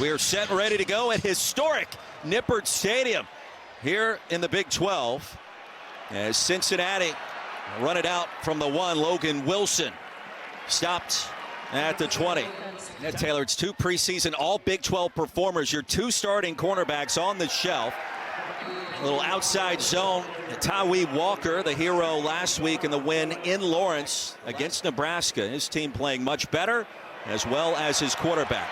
We are set and ready to go at historic Nippert Stadium here in the Big 12 as Cincinnati run it out from the 1. Logan Wilson stopped at the 20. Ned Taylor, it's 2 preseason all Big 12 performers. Your 2 starting cornerbacks on the shelf. A little outside zone. Tawee Walker, the hero last week in the win in Lawrence against Nebraska. His team playing much better, as well as his quarterback.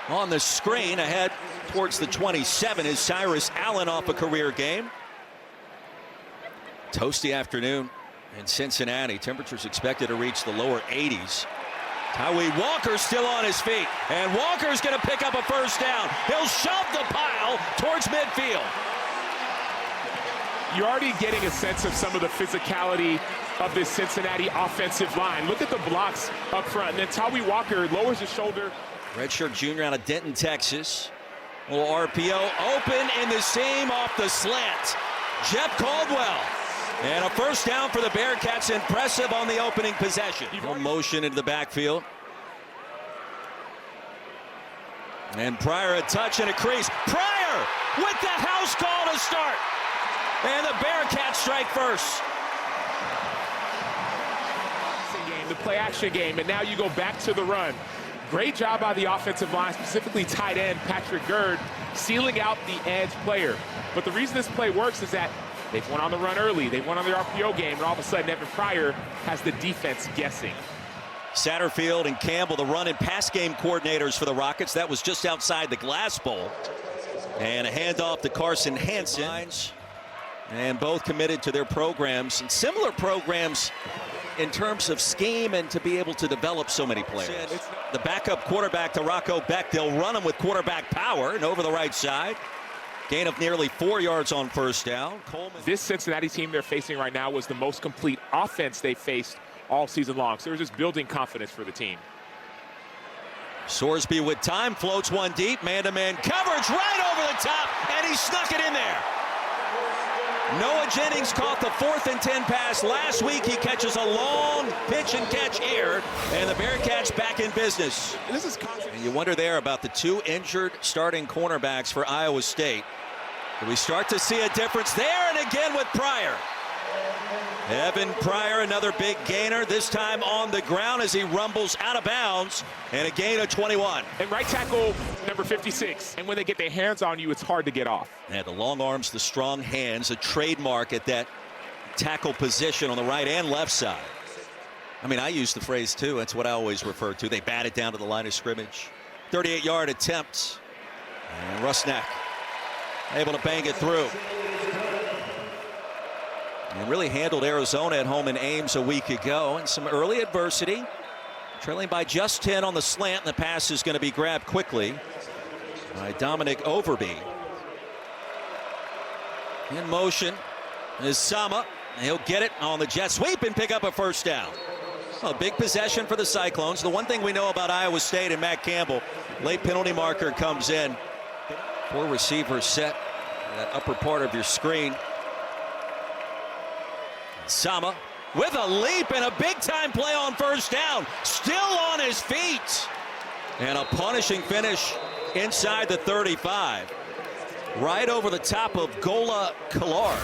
On the screen ahead towards the 27 is Cyrus Allen off a career game. Toasty afternoon in Cincinnati. Temperatures expected to reach the lower 80s. Tawee Walker still on his feet, and Walker's going to pick up a first down. He'll shove the pile towards midfield. You're already getting a sense of some of the physicality of this Cincinnati offensive line. Look at the blocks up front, and then Tawee Walker lowers his shoulder. Redshirt junior out of Denton, Texas. A little RPO open in the seam off the slant. Jeff Caldwell. And a first down for the Bearcats. Impressive on the opening possession. Motion into the backfield. And Pryor a touch and a crease. Pryor with the house call to start. And the Bearcats strike first. The play action game, and now you go back to the run. Great job by the offensive line, specifically tight end Patrick Gerd, sealing out the edge player. But the reason this play works is that they've won on the run early. They've won on the RPO game, and all of a sudden Evan Pryor has the defense guessing. Satterfield and Campbell, the run and pass game coordinators for the Rockets. That was just outside the glass bowl. And a handoff to Carson Hansen. And both committed to their programs, and similar programs in terms of scheme and to be able to develop so many players. The backup quarterback to Rocco Beck. They'll run him with quarterback power and over the right side. Gain of nearly 4 yards on first down. Coleman. This Cincinnati team they're facing right now was the most complete offense they faced all season long. So they're just building confidence for the team. Sorsby with time, floats one deep, man-to-man coverage right over the top, and he snuck it in there. Noah Jennings caught the 4th and 10 pass last week. He catches a long pitch and catch here, and the Bearcats back in business. And you wonder there about the 2 injured starting cornerbacks for Iowa State. Do we start to see a difference there? And again with Pryor. Evan Pryor, another big gainer, this time on the ground as he rumbles out of bounds, and a gain of 21. And right tackle number 56. And when they get their hands on you, it's hard to get off. And the long arms, the strong hands, a trademark at that tackle position on the right and left side. I mean, I use the phrase too. That's what I always refer to. They bat it down to the line of scrimmage. 38-yard attempt. And Rusnak able to bang it through. And really handled Arizona at home in Ames a week ago. And some early adversity. Trailing by just 10 on the slant. And the pass is going to be grabbed quickly by Dominic Overby. In motion is Sama. He'll get it on the jet sweep and pick up a first down. A big possession for the Cyclones. The one thing we know about Iowa State and Matt Campbell, late penalty marker comes in. 4 receivers set in that upper part of your screen. Sama with a leap and a big-time play on first down. Still on his feet. And a punishing finish inside the 35. Right over the top of Gola Kalar.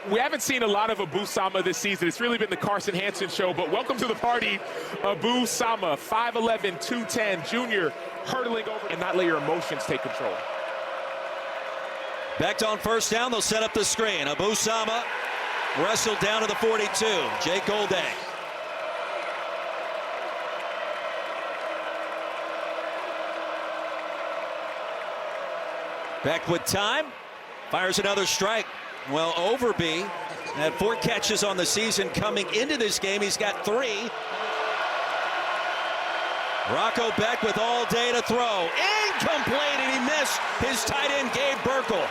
We haven't seen a lot of Abu Sama this season. It's really been the Carson Hansen show, but welcome to the party, Abu Sama, 5'11", 210, junior, hurdling over and not let your emotions take control. Back on first down, they'll set up the screen. Abu Sama wrestled down to the 42. Jake Golday. Beck with time. Fires another strike. Well, Overby had 4 catches on the season coming into this game. He's got 3. Rocco Beck with all day to throw. Incomplete, and he missed his tight end, Gabe Burkle.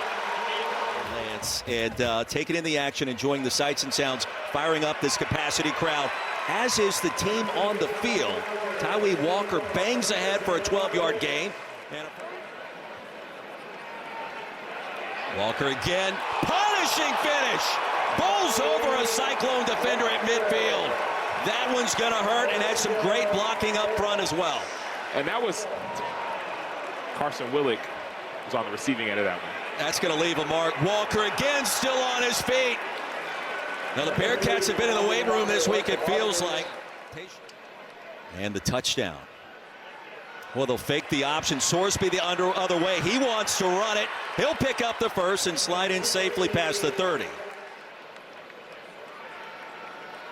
And taking in the action, enjoying the sights and sounds, firing up this capacity crowd, as is the team on the field. Tawee Walker bangs ahead for a 12-yard gain. Walker again, punishing finish. Bowls over a Cyclone defender at midfield. That one's gonna hurt, and had some great blocking up front as well. And that was Carson Willick was on the receiving end of that one. That's going to leave a mark. Walker again still on his feet. Now the Bearcats have been in the weight room this week, it feels like. And the touchdown. Well, they'll fake the option. Sorsby the other way. He wants to run it. He'll pick up the first and slide in safely past the 30.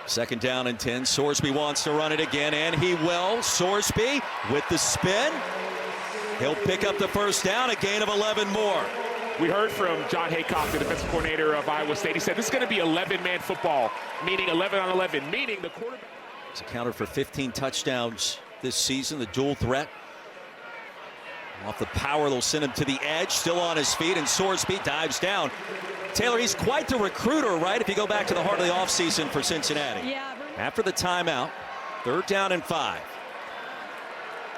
Second down and 10. Sorsby wants to run it again, and he will. Sorsby with the spin. He'll pick up the first down, a gain of 11 more. We heard from John Haycock, the defensive coordinator of Iowa State. He said this is going to be 11-man football, meaning 11 on 11, meaning the quarterback. He's accounted for 15 touchdowns this season, the dual threat. Off the power, they'll send him to the edge, still on his feet, and Sorsby dives down. Taylor, he's quite the recruiter, right? If you go back to the heart of the offseason for Cincinnati. Yeah. After the timeout, 3rd down and 5.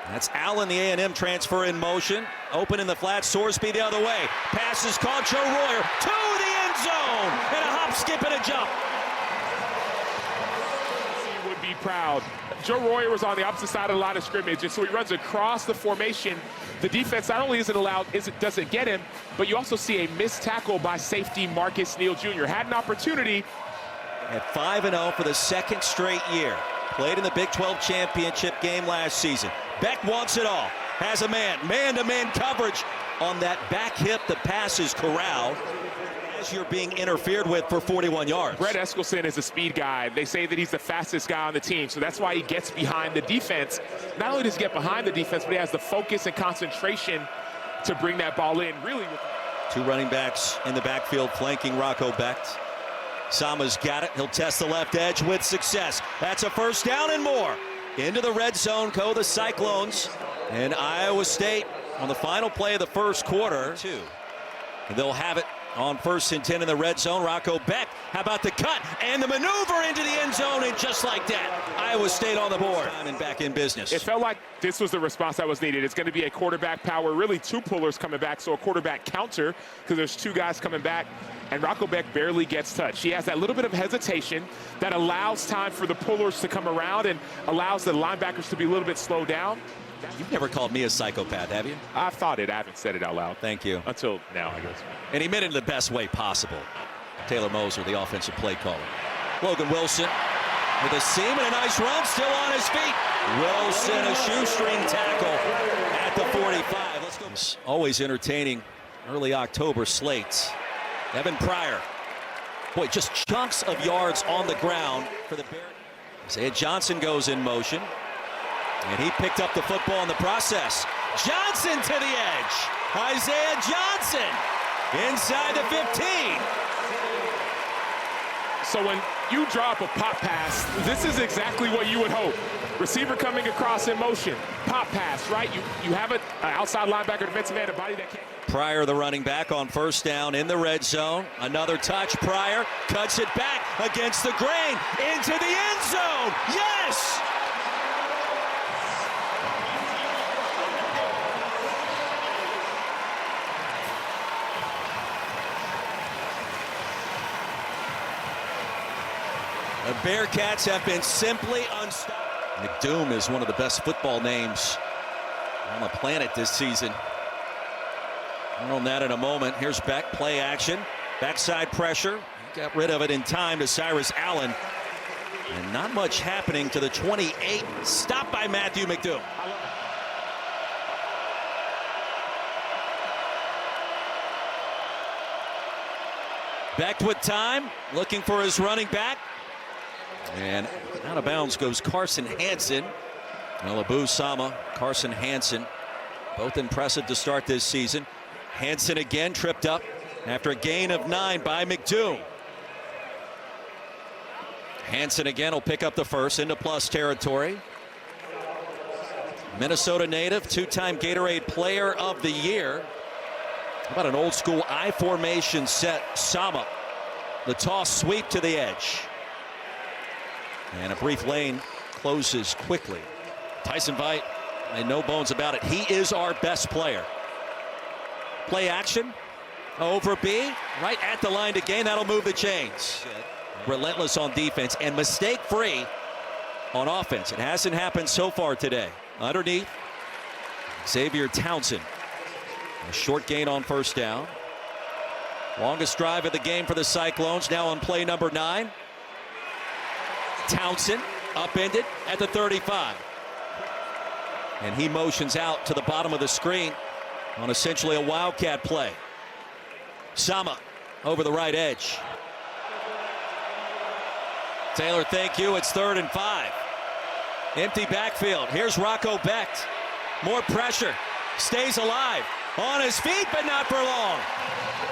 That's Allen, the A&M transfer in motion. Open in the flat, Sorsby the other way. Pass is caught, Joe Royer to the end zone. And a hop, skip, and a jump. He would be proud. Joe Royer was on the opposite side of the line of scrimmage, and so he runs across the formation. The defense not only doesn't get him, but you also see a missed tackle by safety Marcus Neal Jr. Had an opportunity. At 5-0 for the 2nd straight year. Played in the Big 12 championship game last season. Beck wants it all. Has a man-to-man coverage on that back hip. The pass is corralled as you're being interfered with for 41 yards. Brett Eskelson is a speed guy. They say that he's the fastest guy on the team, so that's why he gets behind the defense. Not only does he get behind the defense, but he has the focus and concentration to bring that ball in. Really. 2 running backs in the backfield flanking Rocco Beck. Sama's got it. He'll test the left edge with success. That's a first down and more. Into the red zone go the Cyclones, and Iowa State on the final play of the first quarter. And they'll have it on 1st and 10 in the red zone. Rocco Beck, how about the cut and the maneuver into the end zone, and just like that, Iowa State on the board and back in business. It felt like this was the response that was needed. It's going to be a quarterback power, really 2 pullers coming back, so a quarterback counter because there's 2 guys coming back. And Rocco Beck barely gets touched. He has that little bit of hesitation that allows time for the pullers to come around and allows the linebackers to be a little bit slowed down. You've never called me a psychopath, have you? I've thought it. I haven't said it out loud. Thank you. Until now, I guess. And he meant it in the best way possible. Taylor Moser, the offensive play caller. Logan Wilson with a seam and a nice run, still on his feet. Wilson, a shoestring tackle at the 45. Let's go. It's always entertaining early October slates. Evan Pryor. Boy, just chunks of yards on the ground for the Bears. Isaiah Johnson goes in motion. And he picked up the football in the process. Johnson to the edge. Isaiah Johnson inside the 15. So when you drop a pop pass, this is exactly what you would hope. Receiver coming across in motion. Pop pass, right? You have an outside linebacker, defensive end, a body that can't. Pryor, the running back, on 1st down in the red zone. Another touch. Pryor cuts it back against the grain into the end zone. Yes! The Bearcats have been simply unstoppable. McDoom is one of the best football names on the planet this season. More on that in a moment. Here's Beck, play action. Backside pressure. Got rid of it in time to Cyrus Allen. And not much happening to the 28. Stopped by Matthew McDoom. Beck with time, looking for his running back. And out of bounds goes Carson Hansen. Abu Sama, Carson Hansen, both impressive to start this season. Hansen again tripped up after a gain of 9 by McDoom. Hansen again will pick up the first into plus territory. Minnesota native, 2-time Gatorade Player of the Year. How about an old school I formation set? Sama, the toss sweep to the edge. And a brief lane closes quickly. Tyson Veit, and no bones about it, he is our best player. Play action over B, right at the line to gain. That'll move the chains. Relentless on defense and mistake free on offense. It hasn't happened so far today. Underneath, Xavier Townsend A short gain on first down. Longest drive of the game for the Cyclones, now on play number 9. Townsend upended at the 35. And he motions out to the bottom of the screen on essentially a wildcat play. Sama over the right edge. Taylor, thank you. It's 3rd and 5. Empty backfield. Here's Rocco Becht. More pressure. Stays alive. On his feet, but not for long.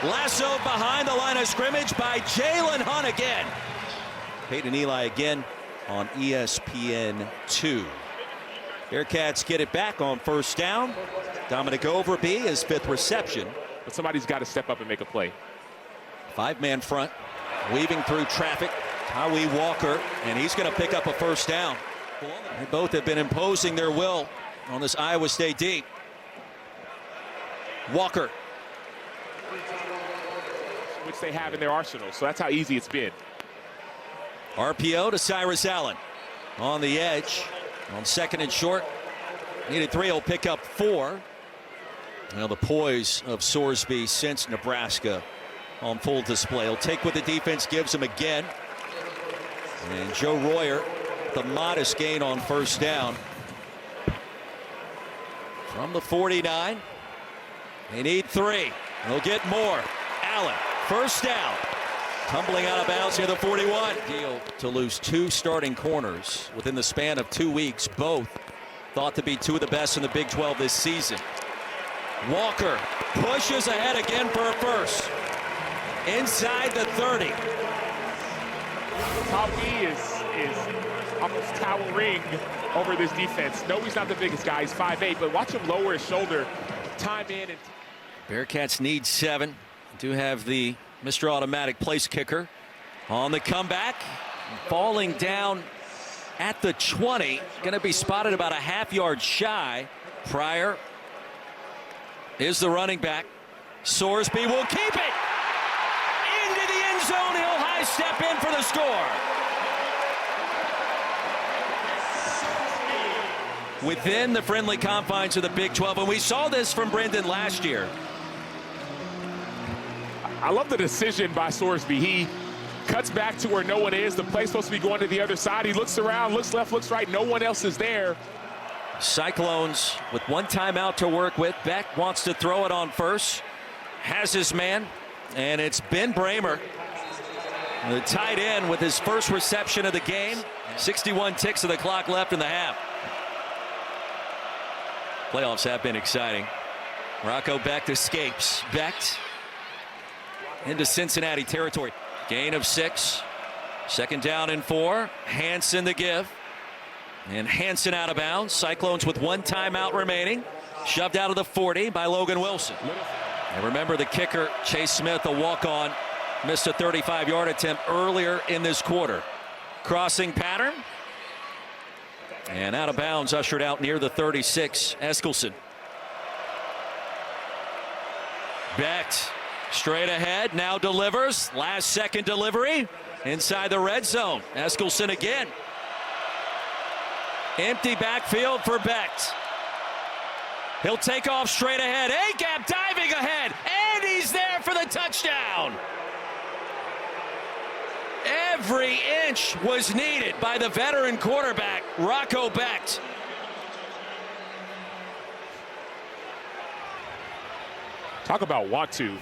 Lassoed behind the line of scrimmage by Jalen Hunt again. Peyton Eli again on ESPN2. Bearcats get it back on first down. Dominic Overby, his 5th reception. But somebody's got to step up and make a play. 5-man front, weaving through traffic. Howie Walker, and he's going to pick up a first down. They both have been imposing their will on this Iowa State D. Walker. Which they have in their arsenal, so that's how easy it's been. RPO to Cyrus Allen. On the edge, on 2nd and short. Needed 3, he'll pick up 4. Now the poise of Sorsby since Nebraska on full display. He'll take what the defense gives him again. And Joe Royer, the modest gain on first down. From the 49. They need 3. They'll get more. Allen, first down. Tumbling out of bounds near the 41. Deal to lose 2 starting corners within the span of 2 weeks. Both thought to be 2 of the best in the Big 12 this season. Walker pushes ahead again for a first. Inside the 30. Tommy is almost towering over this defense. No, he's not the biggest guy. He's 5'8", but watch him lower his shoulder. Time in. And Bearcats need 7. Do have the Mr. Automatic place kicker on the comeback. Falling down at the 20. Going to be spotted about a half-yard shy. Pryor is the running back. Sorsby will keep it. Into the end zone. He'll high step in for the score. Within the friendly confines of the Big 12. And we saw this from Brendan last year. I love the decision by Sorsby. He cuts back to where no one is. The play's supposed to be going to the other side. He looks around, looks left, looks right. No one else is there. Cyclones with 1 timeout to work with. Beck wants to throw it on first. Has his man. And it's Ben Bramer, the tight end, with his first reception of the game. 61 ticks of the clock left in the half. Playoffs have been exciting. Rocco Becht escapes. Becht into Cincinnati territory. Gain of 6. 2nd down and 4. Hansen the give. And Hansen out of bounds. Cyclones with 1 timeout remaining. Shoved out of the 40 by Logan Wilson. And remember the kicker, Chase Smith, a walk-on, missed a 35-yard attempt earlier in this quarter. Crossing pattern. And out of bounds, ushered out near the 36, Eskelson. Becht straight ahead, now delivers. Last second delivery inside the red zone. Eskelson again. Empty backfield for Becht. He'll take off straight ahead. A-gap diving ahead, and he's there for the touchdown. Every inch was needed by the veteran quarterback, Rocco Becht. Talk about want to.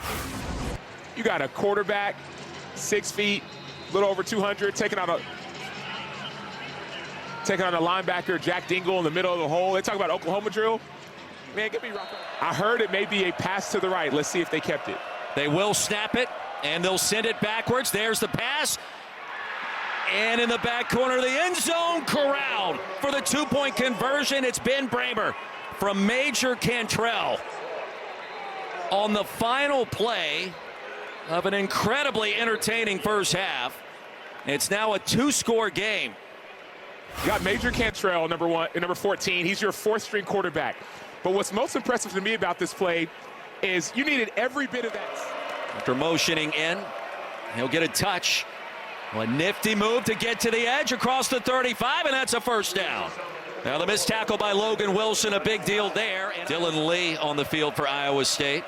You got a quarterback, 6 feet, a little over 200, taking on a linebacker, Jack Dingle, in the middle of the hole. They talk about Oklahoma drill. Man, give me Rocco. I heard it may be a pass to the right. Let's see if they kept it. They will snap it, and they'll send it backwards. There's the pass. And in the back corner of the end zone, corralled for the 2-point conversion. It's Ben Bramer from Major Cantrell on the final play of an incredibly entertaining first half. It's now a 2-score game. You got Major Cantrell, number 14. He's your 4th-string quarterback. But what's most impressive to me about this play is you needed every bit of that. After motioning in, he'll get a touch. A nifty move to get to the edge across the 35, and that's a first down. Now the missed tackle by Logan Wilson, a big deal there. And Dylan Lee on the field for Iowa State.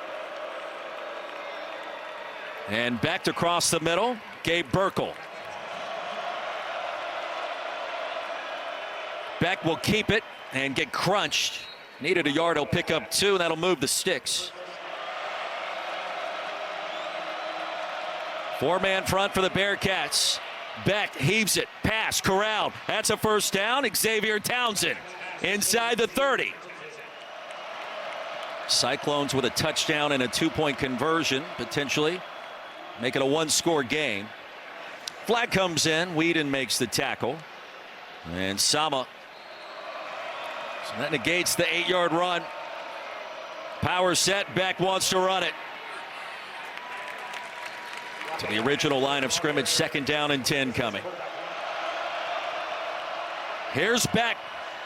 And back across the middle, Gabe Burkle. Beck will keep it and get crunched. Needed a yard, he'll pick up 2, and that'll move the sticks. 4-man front for the Bearcats. Beck heaves it, pass, corralled. That's a first down. Xavier Townsend inside the 30. Cyclones with a touchdown and a 2-point conversion, potentially. Make it a 1-score game. Flag comes in. Whedon makes the tackle. And Sama. So that negates the 8-yard run. Power set. Beck wants to run it. To the original line of scrimmage, 2nd down and 10 coming. Here's Beck,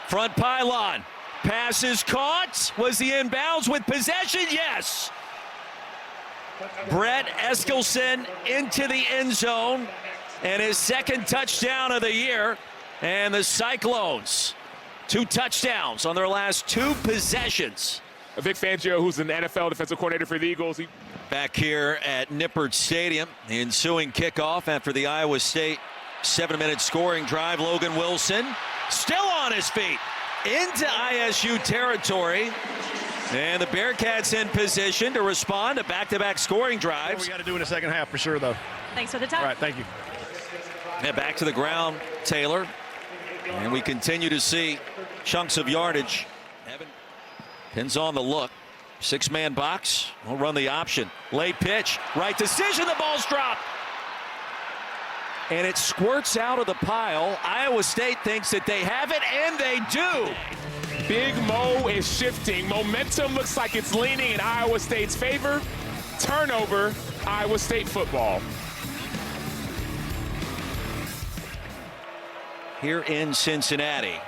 front pylon. Pass is caught. Was he inbounds with possession? Yes. Brett Eskelsen into the end zone, and his 2nd touchdown of the year. And the Cyclones, 2 touchdowns on their last 2 possessions. Vic Fangio, who's an NFL defensive coordinator for the Eagles. Back here at Nippert Stadium, the ensuing kickoff after the Iowa State 7-minute scoring drive. Logan Wilson still on his feet into ISU territory. And the Bearcats in position to respond to back-to-back scoring drives. We got to do in the second half for sure, though. Thanks for the time. All right, thank you. And back to the ground, Taylor. And we continue to see chunks of yardage. Evan pins on the look. 6-man box. We'll run the option. Late pitch. Right decision. The ball's dropped. And it squirts out of the pile. Iowa State thinks that they have it, and they do. Big Mo is shifting. Momentum looks like it's leaning in Iowa State's favor. Turnover, Iowa State football. Here in Cincinnati,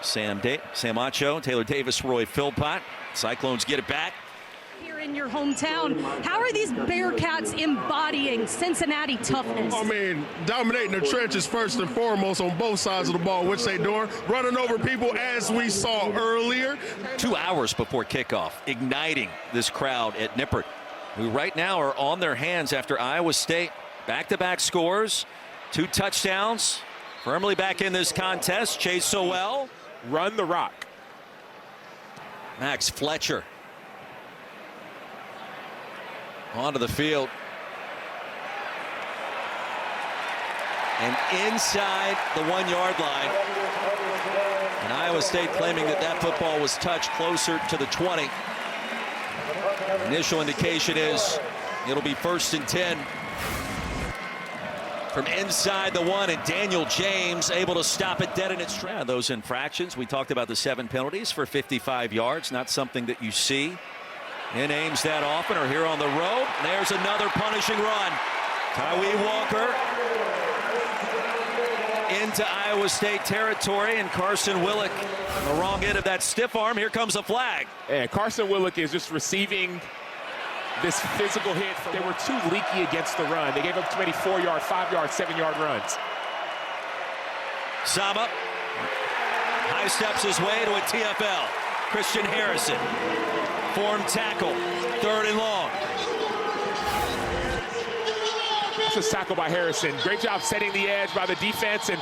Sam Acho, Taylor Davis, Roy Philpott. Cyclones get it back. Here in your hometown, how are these Bearcats embodying Cincinnati toughness? I mean, dominating the trenches first and foremost on both sides of the ball, which they doing. Running over people as we saw earlier. 2 hours before kickoff, igniting this crowd at Nippert, who right now are on their hands after Iowa State back-to-back scores, 2 touchdowns, firmly back in this contest. Chase Sowell. Run the rock. Max Fletcher onto the field. And inside the 1-yard line. And Iowa State claiming that that football was touched closer to the 20. Initial indication is it'll be 1st and 10. From inside the 1, and Daniel James able to stop it dead in its tracks. Those infractions, we talked about the 7 penalties for 55 yards, not something that you see in Ames that often, or here on the road. There's another punishing run. Tyree Walker into Iowa State territory, and Carson Willick on the wrong end of that stiff arm. Here comes a flag. And Carson Willick is just receiving this physical hit. They were too leaky against the run. They gave up too many 4-yard, 5-yard, 7-yard runs. Sama high steps his way to a TFL. Christian Harrison, form tackle, 3rd and long. That's a tackle by Harrison. Great job setting the edge by the defense. And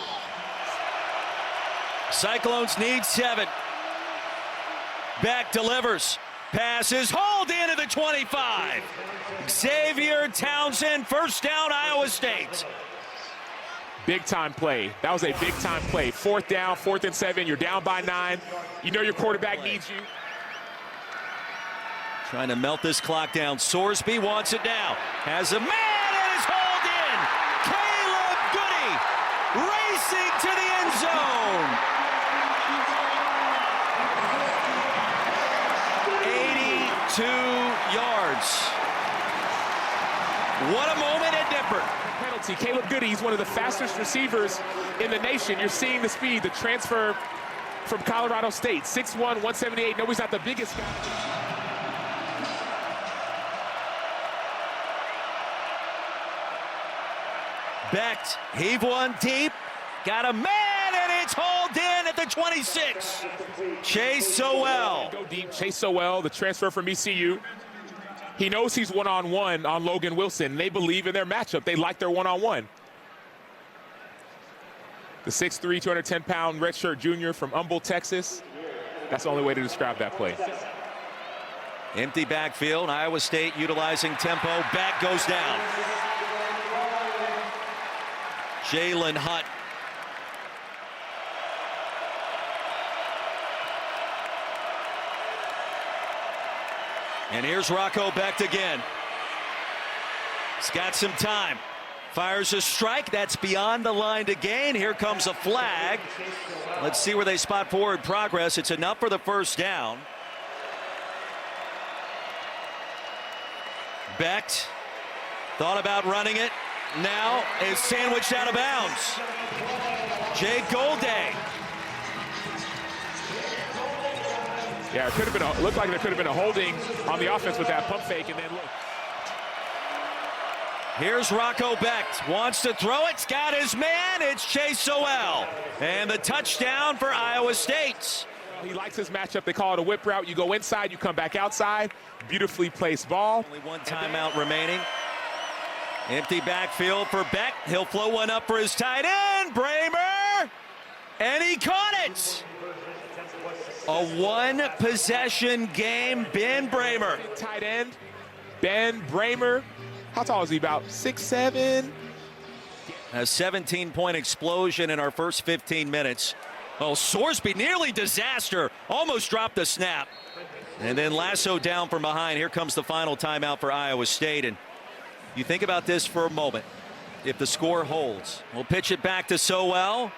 Cyclones need 7. Beck delivers. Passes, hauled into the 25. Xavier Townsend, 1st down, Iowa State. Big time play. That was a big time play. 4th down, 4th and 7. You're down by 9. You know your quarterback needs you. Trying to melt this clock down. Sorsby wants it now. Has a man and is hauled in. Caleb Goody racing to the end zone. 82 yards. What a moment at Nippert. Penalty. Caleb Goody, he's one of the fastest receivers in the nation. You're seeing the speed, the transfer from Colorado State. 6'1", 178. No, he's not the biggest guy. Beck, heave one deep. Got a man, and it's hauled in at the the 26. Chase Sowell. Go deep. Chase Sowell, the transfer from ECU. He knows he's one-on-one on Logan Wilson. They believe in their matchup. They like their one-on-one. The 6'3", 210-pound redshirt junior from Humboldt, Texas. That's the only way to describe that play. Empty backfield. Iowa State utilizing tempo. Back goes down. Jalen Hunt. And here's Rocco Becht again. He's got some time. Fires a strike. That's beyond the line to gain. Here comes a flag. Let's see where they spot forward progress. It's enough for the first down. Becht thought about running it. Now is sandwiched out of bounds. Jay Golday. Yeah, it could have been looked like there could have been a holding on the offense with that pump fake, and then look. Here's Rocco Becht. Wants to throw it. Got his man. It's Chase Sowell. And the touchdown for Iowa State. He likes his matchup. They call it a whip route. You go inside, you come back outside. Beautifully placed ball. Only one timeout remaining. Empty backfield for Becht. He'll flow one up for his tight end, Bramer. And he caught it. A one-possession game. Ben Bramer. Tight end, Ben Bramer. How tall is he? About 6'7". A 17-point explosion in our first 15 minutes. Oh, Sorsby, nearly disaster. Almost dropped the snap. And then Lasso down from behind. Here comes the final timeout for Iowa State. And you think about this for a moment. If the score holds, we'll pitch it back to Sowell.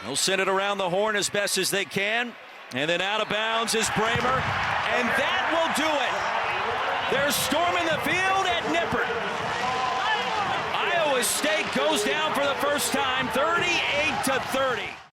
They'll send it around the horn as best as they can. And then out of bounds is Bramer. And that will do it. They're storming the field at Nippert. Iowa State goes down for the first time, 38-30.